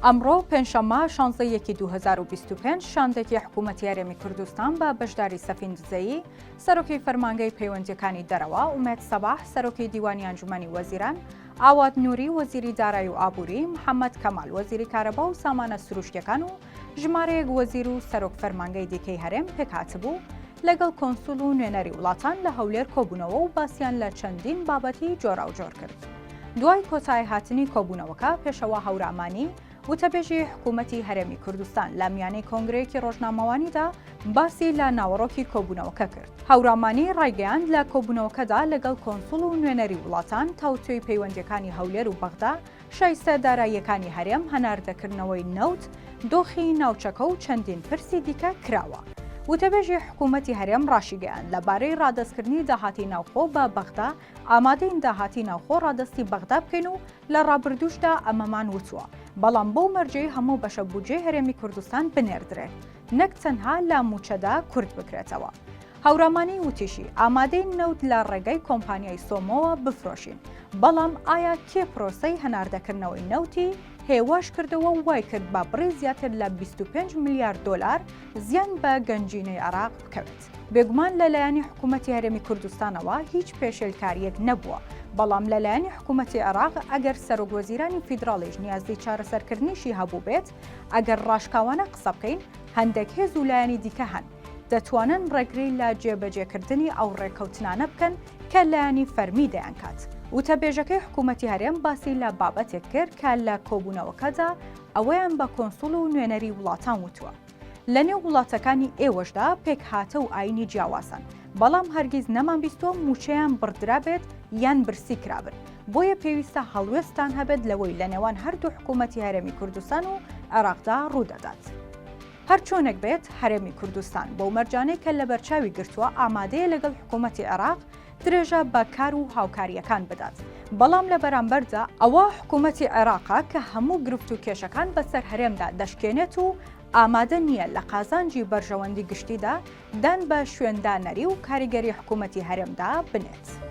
ئەمڕۆ پێنجشەممە 16/1/2025 شاندێکی حکوومەتی هەرێمی کوردستان بە بەشداری سەفیندزەیی سەرۆکی فەرمانگەی پەیوەندیەکانی دەرەوە ئومێد سەباح سەرۆکی دیوانی ئەنجومەنی وەزیران، ئاوات نووری وەزیری دارایی و ئابووری، محەممەد کەمال وەزیری کارەبا و سامانە سروشتیەکان و ژمارەیەک وەزیر و سەرۆک فەرمانگەی دیکەی هەرێم پێکهاتبوو لەگەڵ کۆنسول و نوێنەری وڵاتان لە هەولێر کۆبوونەوە و باسییان لە چەندین بابەتی جۆراوجۆر کرد. دوای کۆتایی هاتنی کۆبوونەوەکە پێشەوە هەورامانی وتەبێژی حکوومەتی هەرێمی کوردستان لە میانەی کۆنگرەیەکی ڕۆژنامەوانیدا باسی لە ناوەڕۆکی کۆبوونەوەکە کرد. هەورامانی ڕایگەیاند لە کۆبوونەوەکەدا لەگەڵ کۆنسول و نوێنەری وڵاتان تاوتوێی پەیوەندیەکانی هەولێر و بەغدا، شایستە داراییەکانی هەرێم، هەناردەکردنەوەی نەوت، دۆخی ناوچەکە و چەندین پرسی دیکە کراوە. وتەبێژی حکوومەتی هەرێم ڕاشیگەیاند لەبارەی ڕادەستکردنی داهاتی ناوخۆ بە بەغدا ئامادەین داهاتی ناوخۆ ڕادستی بەغدا بکەین و لە ڕابردووشدا ئەمەمان وتووە، بەڵام بەو مەرجەی هەموو بەشە بودجەی هەرێمی کوردستان بنێردرێت، نەک تەنها لە موچەدا کورد بکرێتەوە. هەورامانی وتیشی ئامادەین نەوت لە ڕێگەی کۆمپانیای سۆمۆوە بفرۆشین، بەڵام ئایا کێ پرۆسەی هەناردەکردنەوەی نەوتی هێواش کردەوە و وای کرد بە بڕی زیاتر لە 25 میلیارد دۆلار زیان بە گەنجینەی عێراق بکەوێت. بێگومان لەلایەنی حکوومەتی هەرێمی کوردستانەوە هیچ پێشێلکاریەک نەبووە، بەڵام لەلایەنی حکوومەتی عێراق ئەگەر سەرۆکوەزیرانی فیدراڵیش نیازی چارەسەرکردنیشی هەبوو بێت، ئەگەر ڕاشکاوانە قسە بکەین، هەندێک هێز و لایەنی دیکە هەن دەتوانن ڕێگری لە جێبەجێکردنی ئەو ڕێکەوتنانە بکەن کە لایەنی فەرمی دەیان کات. وتەبێژەکەی حکوومەتی هەرێم باسی لە بابەتێک کرد کە لە کۆبوونەوەکەدا ئەوەیان بە کۆنسول و نوێنەری وڵاتان وتووە. لە نێو وڵاتەکانی ئێوەشدا پێک هاتە و ئاینی جیاوازن، بەڵام هەرگیز نەمانبیستووە موچەیان بڕدرا بێت یان برسی کرابن. بۆیە پێویستە هەڵوێستان هەبێت لەوەی لە نێوان هەردوو حکوومەتی هەرێمی کوردستان و عێراقدا ڕوودەدات. هەر چۆنێک بێت هەرێمی کوردستان بۆ مەرجانەی کە لە بەرچاوی گرتووە ئامادەیە لەگەڵ حکوومەتی عێراق درێژە بە کار و هاوکاریەکان بدات، بەڵام لە بەرامبەردا ئەوە حکوومەتی عێراقا کە هەموو گرفت و کێشەکان بەسەر هەرێمدا دەشکێنێت و ئامادە نییە لە قازانجی بەرژەوەندی گشتیدا دان بە شوێندانەری و کاریگەری حکوومەتی هەرێمدا بنێت.